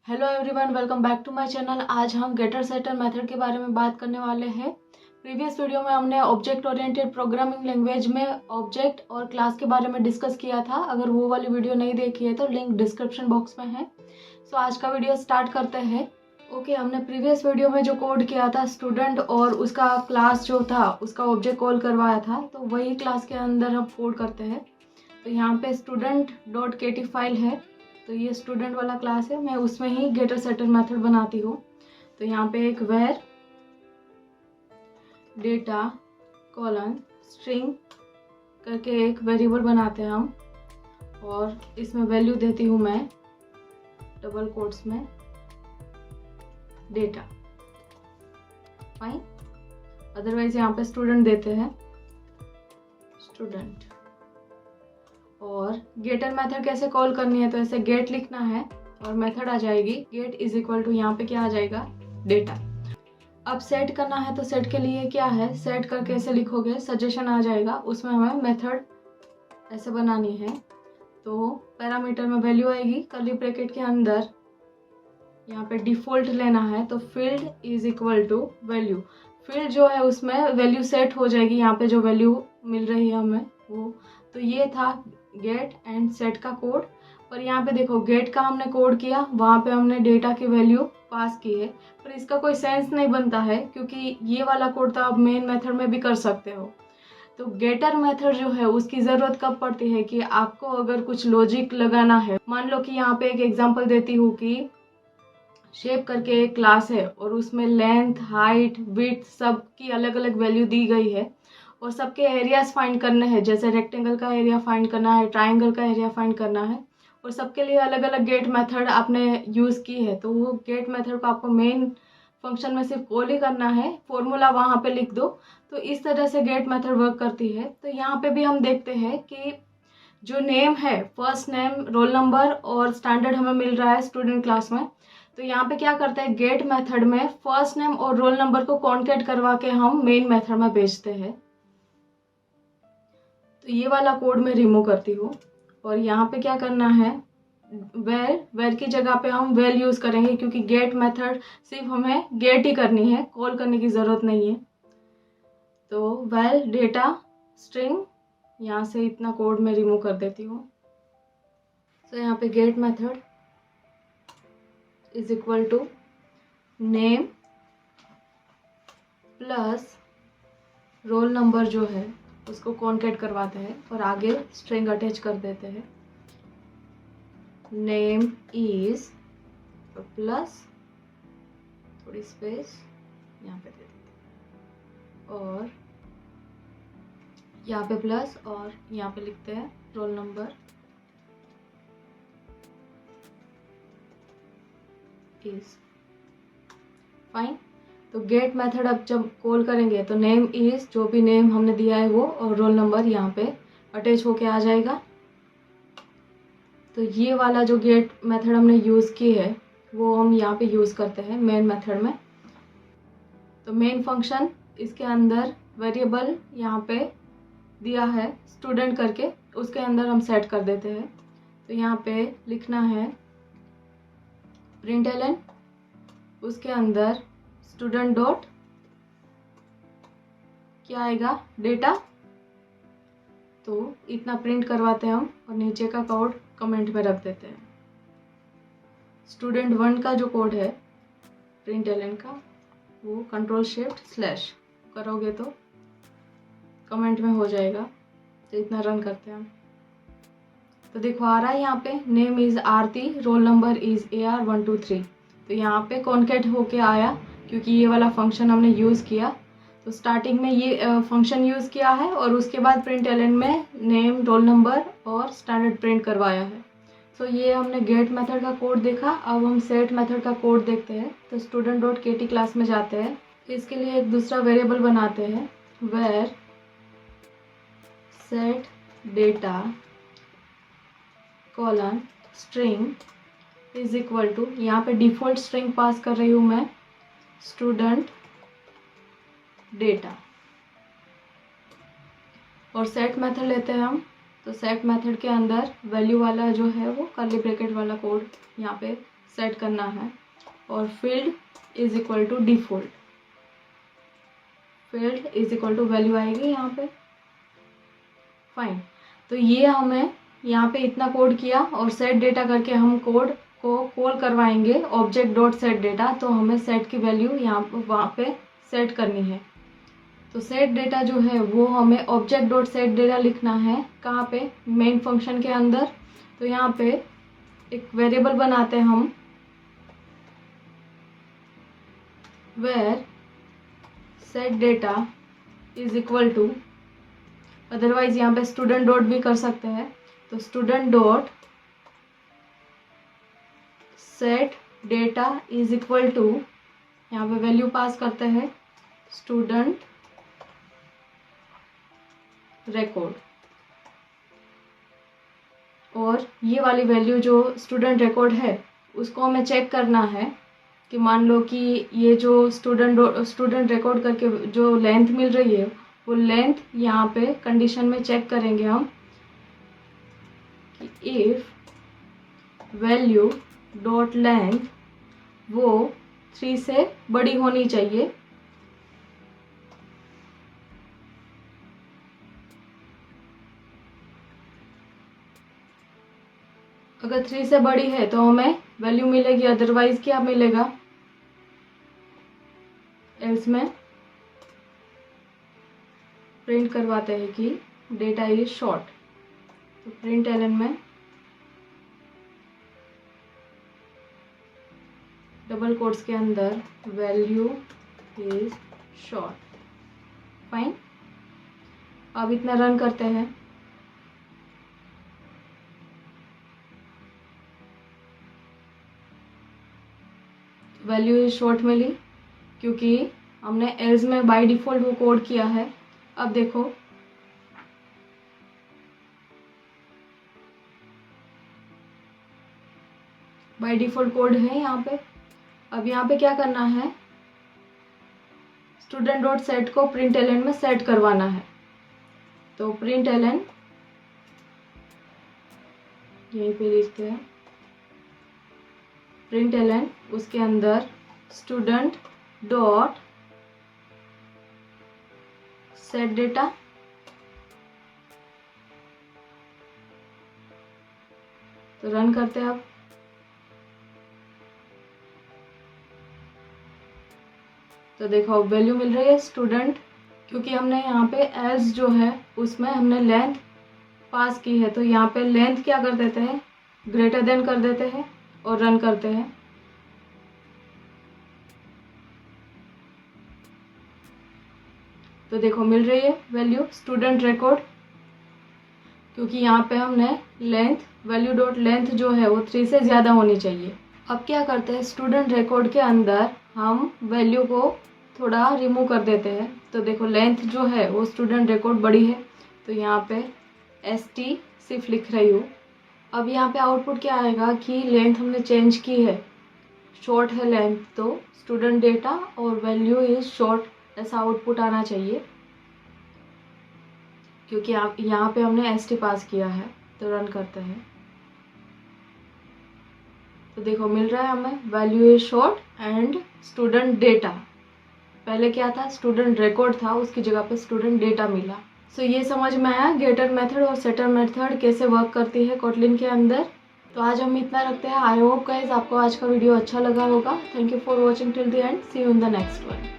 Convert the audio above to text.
Hello everyone, welcome back to my channel. आज हम गेटर shutter method के बारे में बात करने वाले हैं। प्रीवियस वीडियो में हमने ऑब्जेक्ट ओरिएंटेड प्रोग्रामिंग लैंग्वेज में ऑब्जेक्ट और क्लास के बारे में डिस्कस किया था। अगर वो वाली वीडियो नहीं देखी है तो लिंक डिस्क्रिप्शन बॉक्स में है। सो आज का वीडियो स्टार्ट करते हैं। ओके, हमने प्रीवियस वीडियो में जो कोड किया था स्टूडेंट और उसका क्लास जो था उसका ऑब्जेक्ट कॉल करवाया था, तो वही क्लास के अंदर हम कोड करते हैं। तो यहाँ पे student.kt फाइल है, तो ये स्टूडेंट वाला क्लास है, मैं उसमें ही गेटर सेटर मेथड बनाती हूँ। तो यहाँ पे एक वेर डेटा कॉलन स्ट्रिंग करके एक वेरिएबल बनाते हैं हम, और इसमें वैल्यू देती हूँ मैं डबल कोट्स में डेटा। फाइन, अदरवाइज यहाँ पे स्टूडेंट देते हैं स्टूडेंट। और गेटर मेथड कैसे कॉल करनी है, तो ऐसे गेट लिखना है और मेथड आ जाएगी गेट इज इक्वल टू, यहाँ पे क्या आ जाएगा डेटा। अब सेट करना है, तो सेट के लिए क्या है, सेट करके ऐसे लिखोगे सजेशन आ जाएगा, उसमें हमें मेथड ऐसे बनानी है। तो पैरामीटर में वैल्यू आएगी कर्ली ब्रैकेट के अंदर, यहाँ पे डिफॉल्ट लेना है, तो field is equal to value. Field जो है उसमें वैल्यू सेट हो जाएगी, यहाँ पे जो वैल्यू मिल रही है हमें वो। तो ये था गेट एंड सेट का कोड। पर यहाँ पे देखो गेट का हमने कोड किया, वहाँ पे हमने डेटा की वैल्यू पास की है, पर इसका कोई सेंस नहीं बनता है क्योंकि ये वाला कोड तो आप मेन मेथड में भी कर सकते हो। तो गेटर मेथड जो है उसकी ज़रूरत कब पड़ती है कि आपको अगर कुछ लॉजिक लगाना है। मान लो कि यहाँ पे एक एग्जांपल देती हूँ कि शेप करके एक क्लास है और उसमें लेंथ हाइट विड्थ सब की अलग अलग वैल्यू दी गई है, और सबके एरियाज फाइंड करने हैं, जैसे रेक्टेंगल का एरिया फाइंड करना है, ट्राइंगल का एरिया फाइंड करना है, और सबके लिए अलग अलग गेट मेथड आपने यूज़ की है। तो वो गेट मेथड को आपको मेन फंक्शन में सिर्फ कॉल ही करना है, फॉर्मूला वहाँ पे लिख दो। तो इस तरह से गेट मेथड वर्क करती है। तो यहाँ पे भी हम देखते हैं कि जो नेम है, फर्स्ट नेम रोल नंबर और स्टैंडर्ड हमें मिल रहा है स्टूडेंट क्लास में। तो यहाँ पे क्या करते हैं, गेट मेथड में फर्स्ट नेम और रोल नंबर को कॉन्केट करवा के हम मेन मेथड में भेजते हैं। तो ये वाला कोड मैं रिमूव करती हूँ, और यहाँ पे क्या करना है, वेर की जगह पे हम वेल यूज करेंगे, क्योंकि गेट मेथड सिर्फ हमें गेट ही करनी है, कॉल करने की जरूरत नहीं है। तो वेल डेटा स्ट्रिंग, यहाँ से इतना कोड मैं रिमूव कर देती हूँ। तो यहाँ पे get method is equal to name plus roll number जो है उसको कॉन्केट करवाते हैं, और आगे स्ट्रिंग अटैच कर देते हैं। नेम इज प्लस थोड़ी स्पेस यहाँ पे दे देते हैं, और यहाँ पे प्लस, और यहाँ पे लिखते हैं रोल नंबर इज। फाइन। तो गेट मेथड अब जब कॉल करेंगे तो नेम इज, जो भी नेम हमने दिया है वो, और रोल नंबर यहाँ पे अटैच होके आ जाएगा। तो ये वाला जो गेट मेथड हमने यूज़ की है वो हम यहाँ पे यूज़ करते हैं मेन मेथड में। तो मेन फंक्शन, इसके अंदर वेरिएबल यहाँ पे दिया है स्टूडेंट करके, उसके अंदर हम सेट कर देते हैं। तो यहाँ पे लिखना है println, उसके अंदर स्टूडेंट डॉट क्या आएगा डेटा। तो इतना प्रिंट करवाते हैं हम, और नीचे का कोड कमेंट में रख देते हैं। स्टूडेंट 1 का जो कोड है println का, वो कंट्रोल शिफ्ट स्लैश करोगे तो कमेंट में हो जाएगा। तो इतना रन करते हैं हम। तो देखो आ रहा है यहाँ पे name is Aarti, roll number is AR123। तो यहाँ पे कॉन्केट होके आया क्योंकि ये वाला फंक्शन हमने यूज़ किया। तो स्टार्टिंग में ये फंक्शन यूज़ किया है, और उसके बाद println में नेम रोल नंबर और स्टैंडर्ड प्रिंट करवाया है। तो ये हमने गेट मेथड का कोड देखा। अब हम सेट मेथड का कोड देखते हैं। तो student.kt क्लास में जाते हैं, इसके लिए एक दूसरा वेरिएबल बनाते हैं, var set data colon string is equal to, यहाँ पे डिफॉल्ट स्ट्रिंग पास कर रही हूँ मैं स्टूडेंट डेटा, और सेट मेथड लेते हैं हम। तो सेट मेथड के अंदर वैल्यू वाला जो है वो कर्ली ब्रैकेट वाला कोड यहाँ पे सेट करना है और field is equal to default, field is equal to value आएगी यहाँ पे। फाइन, तो ये हमें यहाँ पे इतना कोड किया और सेट डेटा करके हम कोड को कॉल करवाएंगे ऑब्जेक्ट डॉट सेट डेटा। तो हमें सेट की वैल्यू यहाँ पर वहाँ पे सेट करनी है। तो सेट डेटा जो है वो हमें ऑब्जेक्ट डॉट सेट डेटा लिखना है कहाँ पे, मेन फंक्शन के अंदर। तो यहाँ पे एक वेरिएबल बनाते हैं हम, var set data is equal to, otherwise यहाँ पे स्टूडेंट डॉट भी कर सकते हैं। तो student dot set data is equal to, यहाँ पे वैल्यू पास करते हैं स्टूडेंट रिकॉर्ड। और ये वाली वैल्यू जो स्टूडेंट रिकॉर्ड है उसको हमें चेक करना है कि मान लो कि ये जो स्टूडेंट रिकॉर्ड करके जो लेंथ मिल रही है वो लेंथ यहाँ पे कंडीशन में चेक करेंगे हम कि इफ वैल्यू डॉट लेंथ वो 3 से बड़ी होनी चाहिए, अगर 3 से बड़ी है तो हमें वैल्यू मिलेगी, अदरवाइज क्या मिलेगा, एल्स में प्रिंट करवाते हैं कि डेटा इज शॉर्ट। तो प्रिंट एलन में डबल कोट्स के अंदर वैल्यू इज शॉर्ट। फाइन, अब इतना रन करते हैं। वैल्यू इज शॉर्ट मिली क्योंकि हमने एल्स में बाय डिफ़ॉल्ट वो कोड किया है। अब देखो बाय डिफ़ॉल्ट कोड है यहाँ पे। अब यहाँ पे क्या करना है, स्टूडेंट डॉट सेट को प्रिंट एलन में सेट करवाना है। तो प्रिंट एलन यहीं पे लिखते हैं, प्रिंट एलन उसके अंदर स्टूडेंट डॉट सेट डेटा, तो रन करते हैं। अब तो देखो वैल्यू मिल रही है स्टूडेंट, क्योंकि हमने यहाँ पे एज जो है उसमें हमने लेंथ पास की है। तो यहाँ पे लेंथ क्या कर देते हैं, ग्रेटर देन कर देते हैं और रन करते हैं। तो देखो मिल रही है वैल्यू स्टूडेंट रिकॉर्ड, क्योंकि यहाँ पे हमने लेंथ वैल्यू डॉट लेंथ जो है वो 3 से ज़्यादा होनी चाहिए। अब क्या करते हैं, स्टूडेंट रिकॉर्ड के अंदर हम वैल्यू को थोड़ा रिमूव कर देते हैं। तो देखो लेंथ जो है वो स्टूडेंट रिकॉर्ड बड़ी है, तो यहाँ पे ST सिर्फ लिख रही हूँ। अब यहाँ पे आउटपुट क्या आएगा कि लेंथ हमने चेंज की है, शॉर्ट है लेंथ, तो स्टूडेंट डेटा और वैल्यू इज शॉर्ट, ऐसा आउटपुट आना चाहिए, क्योंकि आप यहाँ पे हमने ST पास किया है। तो रन करते हैं। तो देखो मिल रहा है हमें value is short and student data. पहले क्या था, स्टूडेंट रिकॉर्ड था, उसकी जगह पे स्टूडेंट डेटा मिला। सो ये समझ में आया गेटर मेथड और सेटर मेथड कैसे वर्क करती है कोटलिन के अंदर। तो आज हम इतना रखते हैं। आई होप गाइस आपको आज का वीडियो अच्छा लगा होगा। Thank you for watching till the end. See you in the next one.